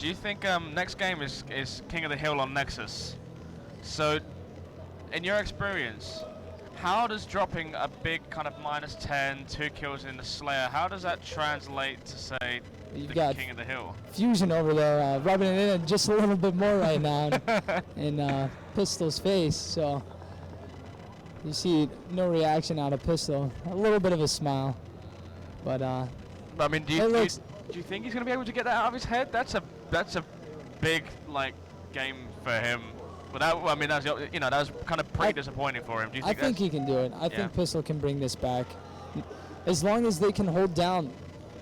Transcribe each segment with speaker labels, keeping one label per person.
Speaker 1: Do you think next game is King of the Hill on Nexus? So, in your experience, how does dropping a big kind of -10, 2 kills in the Slayer, how does that translate to, say,
Speaker 2: You've
Speaker 1: the
Speaker 2: got
Speaker 1: King of the Hill?
Speaker 2: Fusion over there rubbing it in just a little bit more right now in Pistol's face. So you see no reaction out of Pistol. A little bit of a smile. But
Speaker 1: I mean, do you think he's going to be able to get that out of his head? That's a big game for him. But that, I mean, that was kind of pretty disappointing for him. Do you think
Speaker 2: I think he can do it. I think Pistol can bring this back, as long as they can hold down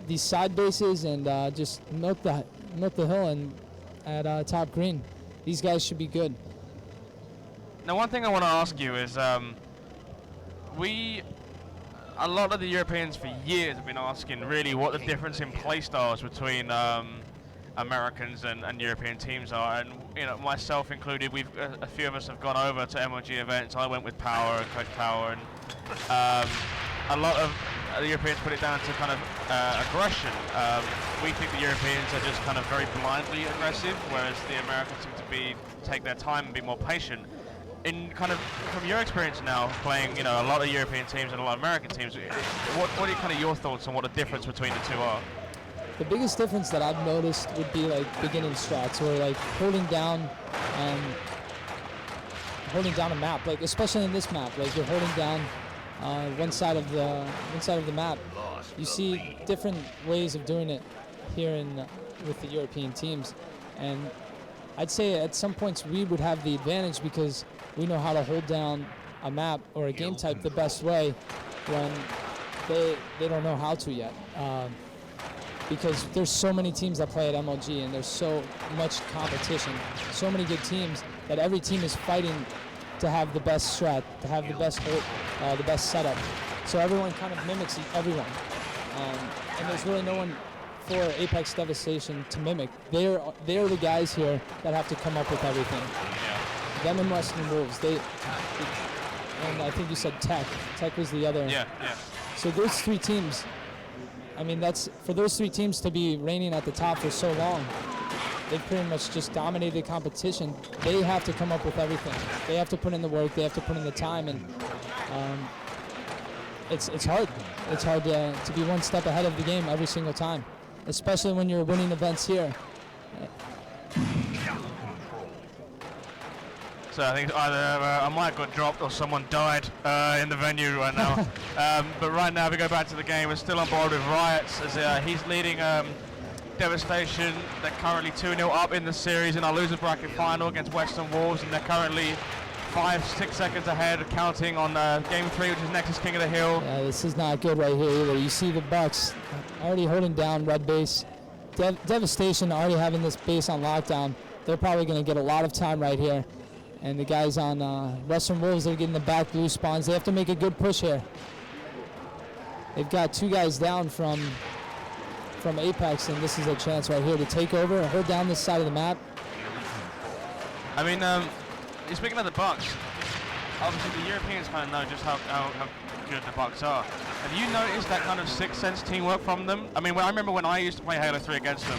Speaker 2: these side bases and just milk the hill and at top green. These guys should be good.
Speaker 1: Now, one thing I want to ask you is, a lot of the Europeans for years have been asking really what the difference in play styles between Americans and European teams are, and myself included, a few of us have gone over to MLG events. I went with Power and Coach Power, and a lot of the Europeans put it down to kind of aggression. We think the Europeans are just kind of very blindly aggressive, whereas the Americans seem to take their time and be more patient. In kind of from your experience now playing, a lot of European teams and a lot of American teams, what are kind of your thoughts on what the difference between the two are?
Speaker 2: The biggest difference that I've noticed would be beginning strats, or holding down a map, especially in this map, you're holding down one side of the map. You see different ways of doing it here with the European teams, and I'd say at some points we would have the advantage because we know how to hold down a map or a game type the best way when they don't know how to yet. Because there's so many teams that play at MLG, and there's so much competition, so many good teams, that every team is fighting to have the best strat, to have the best hold, the best setup. So everyone kind of mimics everyone, and there's really no one for Apex Devastation to mimic. They're the guys here that have to come up with everything.
Speaker 1: Yeah.
Speaker 2: Them and Western Wolves, and I think you said Tech. Tech was the other.
Speaker 1: Yeah.
Speaker 2: So those three teams. I mean, that's for those three teams to be reigning at the top for so long. They've pretty much just dominated the competition. They have to come up with everything. They have to put in the work. They have to put in the time, and it's hard. It's hard to be one step ahead of the game every single time, especially when you're winning events here.
Speaker 1: So I think either a mic got dropped or someone died in the venue right now. But right now we go back to the game. We're still on board with Riots as he's leading Devastation. They're currently 2-0 up in the series in our loser bracket final against Western Wolves, and they're currently 5-6 seconds ahead, counting on game 3, which is Nexus King of the Hill.
Speaker 2: Yeah, this is not good right here either. You see the Bucks already holding down red base. Devastation already having this base on lockdown. They're probably going to get a lot of time right here. And the guys on Western Wolves, they're getting the back blue spawns. They have to make a good push here. They've got 2 guys down from Apex, and this is a chance right here to take over and hold down this side of the map.
Speaker 1: I mean, speaking of the Bucks, obviously the Europeans kind of know just how good the Bucks are. Have you noticed that kind of sixth sense teamwork from them? I mean, I remember when I used to play Halo 3 against them,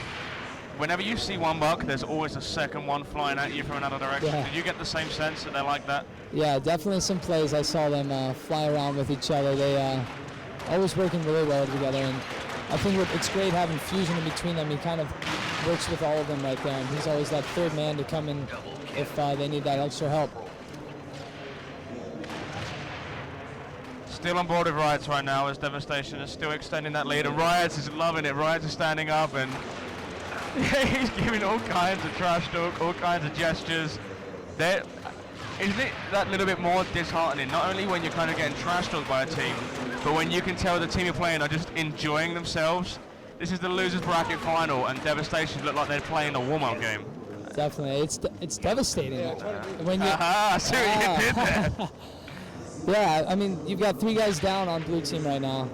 Speaker 1: whenever you see one Buck, there's always a second one flying at you from another direction.
Speaker 2: Yeah.
Speaker 1: Did you get the same sense that they're like that?
Speaker 2: Yeah, definitely some plays I saw them fly around with each other. They always working really well together, and I think it's great having Fusion in between them. He kind of works with all of them right there, and he's always that third man to come in if they need that extra help.
Speaker 1: Still on board with Riots right now as Devastation is still extending that lead, and Riots is loving it. Riots is standing up, and he's giving all kinds of trash talk, all kinds of gestures. Isn't it that little bit more disheartening, not only when you're kind of getting trash talked by a team, but when you can tell the team you're playing are just enjoying themselves? This is the losers bracket final, and Devastation look like they're playing a warm-up game.
Speaker 2: Definitely, it's devastating. When you,
Speaker 1: I see what you did there.
Speaker 2: Yeah, I mean, you've got 3 guys down on blue team right now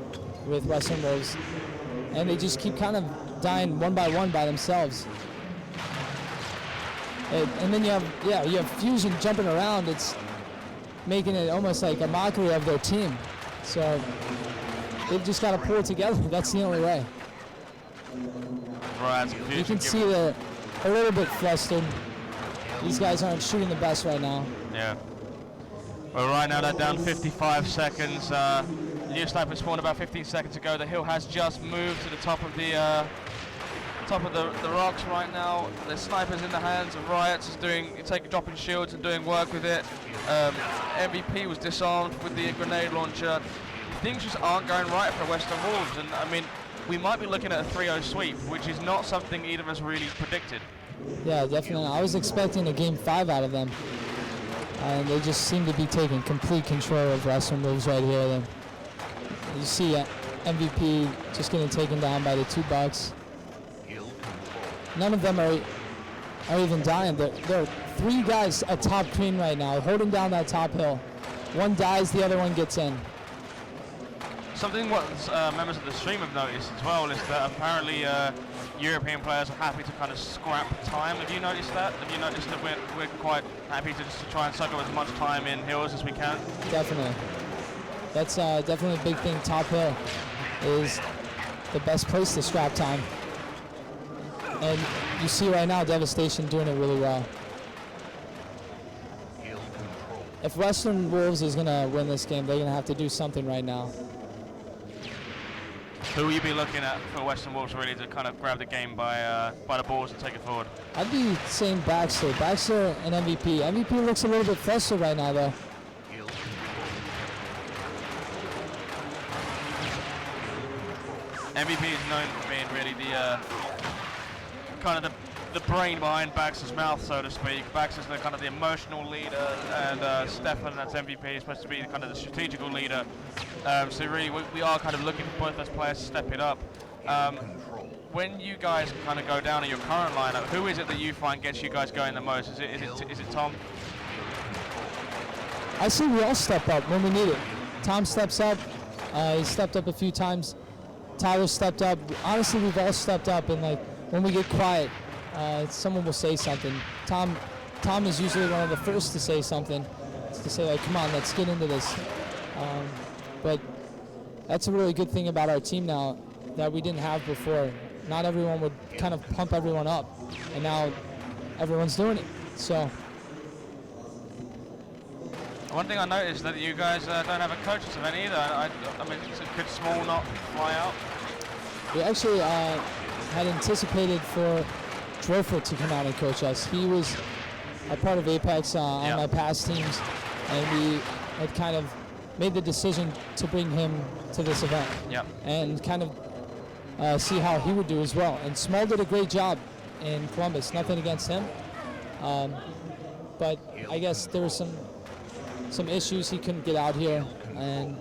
Speaker 2: with Western Wolves, and they just keep kind of dying one by themselves. And then you have Fusion jumping around. It's making it almost like a mockery of their team. So they've just got to pull it together. That's the only way.
Speaker 1: Right,
Speaker 2: you can see the a little bit flustered. These guys aren't shooting the best right now.
Speaker 1: Yeah. Well, right now they're down 55 seconds. New sniper spawned about 15 seconds ago. The hill has just moved to the top of the rocks right now. The sniper's in the hands of Riots, dropping shields and doing work with it. MVP was disarmed with the grenade launcher. Things just aren't going right for Western Wolves, and I mean, we might be looking at a 3-0 sweep, which is not something either of us really predicted.
Speaker 2: Yeah, definitely. I was expecting a game 5 out of them, and they just seem to be taking complete control of Western Wolves right here. Then you see MVP just getting taken down by the 2 Bucks. None of them are even dying. There are 3 guys atop Green right now, holding down that top hill. One dies, the other one gets in.
Speaker 1: Something what members of the stream have noticed as well is that apparently European players are happy to kind of scrap time. Have you noticed that? Have you noticed that we're quite happy to just try and suck up as much time in hills as we can?
Speaker 2: Definitely. That's definitely a big thing. Top hill is the best place to scrap time. And you see right now Devastation doing it really well. If Western Wolves is going to win this game, they're going to have to do something right now.
Speaker 1: Who will you be looking at for Western Wolves really to kind of grab the game by the balls and take it forward?
Speaker 2: I'd be saying Baxter. Baxter and MVP. MVP looks a little bit flustered right now, though.
Speaker 1: MVP is known for being really the kind of the brain behind Baxter's mouth, so to speak. Baxter's the kind of the emotional leader, and Stefan, that's MVP, is supposed to be kind of the strategical leader. So really, we are kind of looking for both those players to step it up. When you guys kind of go down in your current lineup, who is it that you find gets you guys going the most? Is it Tom?
Speaker 2: I see we all step up when we need it. Tom steps up. He stepped up a few times. Tyler stepped up. Honestly, we've all stepped up, and like when we get quiet, someone will say something. Tom is usually one of the first to say something, to say like, come on, let's get into this. But that's a really good thing about our team now that we didn't have before. Not everyone would kind of pump everyone up, and now everyone's doing it. So
Speaker 1: one thing I noticed that you guys don't have a coaches event either. I mean, could Small not fly out?
Speaker 2: We actually had anticipated for Drofer to come out and coach us. He was a part of Apex on my past teams, and we had kind of made the decision to bring him to this event and kind of see how he would do as well. And Small did a great job in Columbus. Nothing against him, but I guess there were some issues. He couldn't get out here, and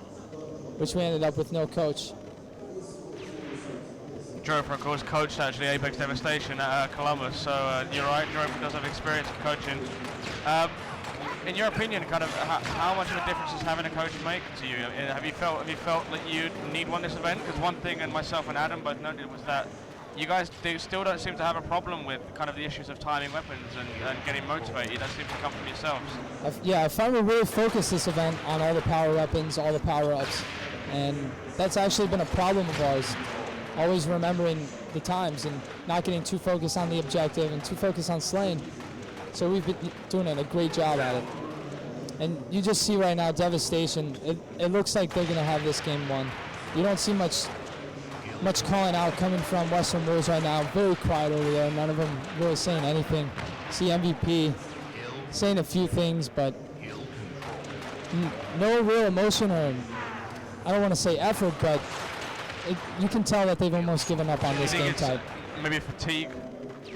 Speaker 2: which we ended up with no coach.
Speaker 1: Drofer, of course, coached actually Apex Devastation at Columbus, so you're right, Drofer does have experience coaching. In your opinion, kind of how much of a difference does having a coach make to you? Have you felt that you need one this event? Because one thing, and myself and Adam both noted, was that you guys still don't seem to have a problem with kind of the issues of timing weapons and getting motivated. That seems to come from yourselves.
Speaker 2: I found we really focused this event on all the power weapons, all the power-ups, and that's actually been a problem of ours. Always remembering the times and not getting too focused on the objective and too focused on slaying. So we've been doing a great job at it. And you just see right now, Devastation, it looks like they're going to have this game won. You don't see much calling out coming from Western Wolves right now. Very quiet over there. None of them really saying anything. See MVP saying a few things, but no real emotion, or I don't want to say effort, but you can tell that they've almost given up on this game type.
Speaker 1: Maybe fatigue,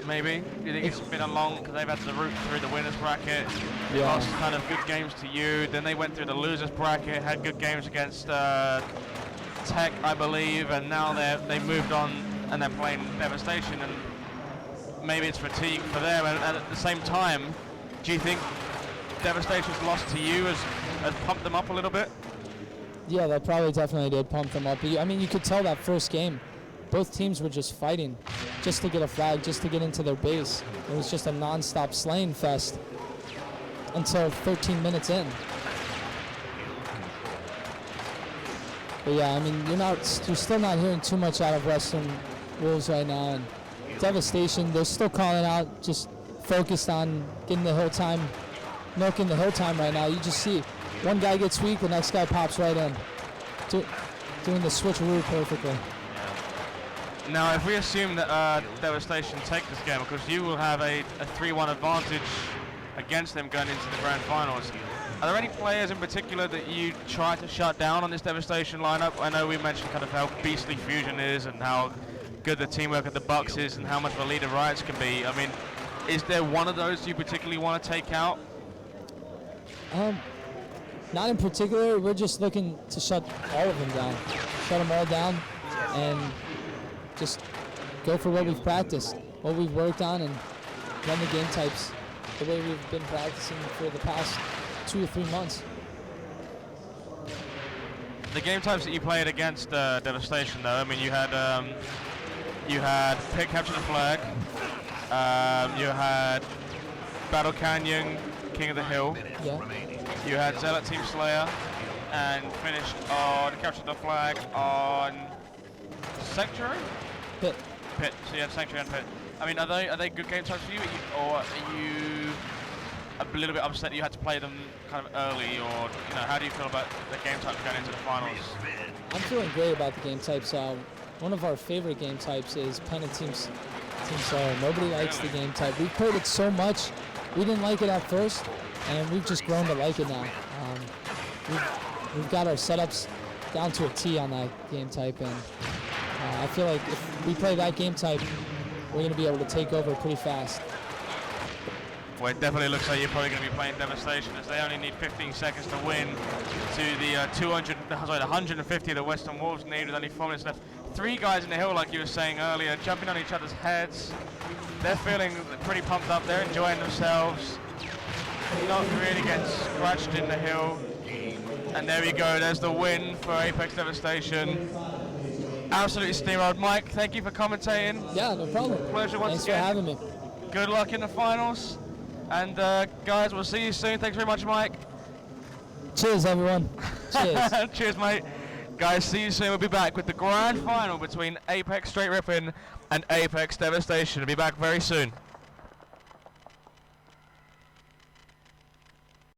Speaker 1: maybe? Do you think it's been a long, because they've had the route through the winners bracket, lost kind of good games to you, then they went through the losers bracket, had good games against Tech, I believe, and now they moved on and they're playing Devastation, and maybe it's fatigue for them. And at the same time, do you think Devastation's loss to you has pumped them up a little bit?
Speaker 2: Yeah, that probably definitely did pump them up. I mean, you could tell that first game, both teams were just fighting just to get a flag, just to get into their base. It was just a non-stop slaying fest until 13 minutes in. But yeah, I mean, you're still not hearing too much out of Western Wolves right now, and Devastation, they're still calling out, just focused on getting the hill time, milking the hill time right now. You just see one guy gets weak, the next guy pops right in, doing the switcheroo perfectly.
Speaker 1: Now, if we assume that Devastation take this game, because you will have a 3-1 advantage against them going into the grand finals, are there any players in particular that you try to shut down on this Devastation lineup? I know we mentioned kind of how beastly Fusion is and how good the teamwork of the Bucks is and how much of a leader Riots can be. I mean, is there one of those you particularly want to take out?
Speaker 2: Not in particular. We're just looking to shut all of them down. Shut them all down and just go for what we've practiced, what we've worked on, and run the game types the way we've been practicing for the past 2 or 3 months.
Speaker 1: The game types that you played against Devastation, though, I mean, you had Pick Capture the Flag, you had Battle Canyon, King of the Hill,
Speaker 2: Yeah.
Speaker 1: you had Zealot Team Slayer, and finished on Capture the Flag on Sanctuary?
Speaker 2: Pit.
Speaker 1: Pit, so you had Sanctuary and Pit. I mean, are they good game types for you, or are you a little bit upset you had to play them kind of early, or how do you feel about the game types going into the finals?
Speaker 2: I'm feeling great about the game types. One of our favorite game types is Pennant Team Slayer. Nobody likes the game type. We've played it so much. We didn't like it at first, and we've just grown to like it now. We've got our setups down to a T on that game type, and I feel like if we play that game type, we're going to be able to take over pretty fast.
Speaker 1: Well, it definitely looks like you're probably going to be playing Devastation, as they only need 15 seconds to win to the 150 the Western Wolves need with only 4 minutes left. 3 guys in the hill, like you were saying earlier, jumping on each other's heads. They're feeling pretty pumped up. They're enjoying themselves. Not really getting scratched in the hill. And there we go. There's the win for Apex Devastation. Absolutely steamrolled. Mike, thank you for commentating.
Speaker 2: Yeah, no problem.
Speaker 1: Pleasure once again.
Speaker 2: Thanks for having me.
Speaker 1: Good luck in the finals. And guys, we'll see you soon. Thanks very much, Mike.
Speaker 2: Cheers, everyone. Cheers.
Speaker 1: Cheers, mate. Guys, see you soon. We'll be back with the grand final between Apex Straight Ripping and Apex Devastation. We'll be back very soon.